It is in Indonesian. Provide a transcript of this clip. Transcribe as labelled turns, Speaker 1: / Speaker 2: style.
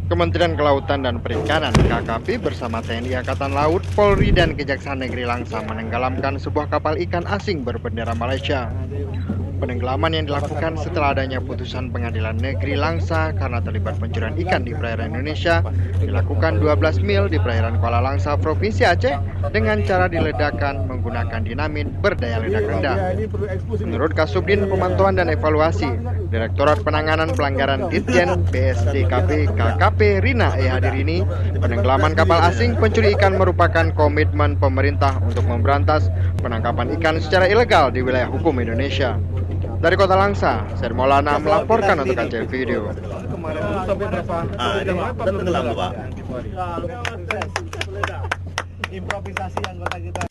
Speaker 1: Kementerian Kelautan dan Perikanan (KKP) bersama TNI Angkatan Laut, Polri, dan Kejaksaan Negeri Langsa menenggelamkan sebuah kapal ikan asing berbendera Malaysia. Penenggelaman yang dilakukan setelah adanya putusan Pengadilan Negeri Langsa karena terlibat pencurian ikan di perairan Indonesia dilakukan 12 mil di perairan Kuala Langsa, Provinsi Aceh dengan cara diledakkan menggunakan dinamit berdaya ledak rendah. Menurut Kasubdin Pemantauan dan Evaluasi, Direktorat Penanganan Pelanggaran Ditjen BSDKP KKP Rina Hadirini, penenggelaman kapal asing pencuri ikan merupakan komitmen pemerintah untuk memberantas penangkapan ikan secara ilegal di wilayah hukum Indonesia. Dari Kota Langsa, Syed Maulana melaporkan untuk Aceh Video.
Speaker 2: Kemarin itu sampai berapa?
Speaker 3: Tenggelam, Pak.
Speaker 2: Improvisasi anggota kita.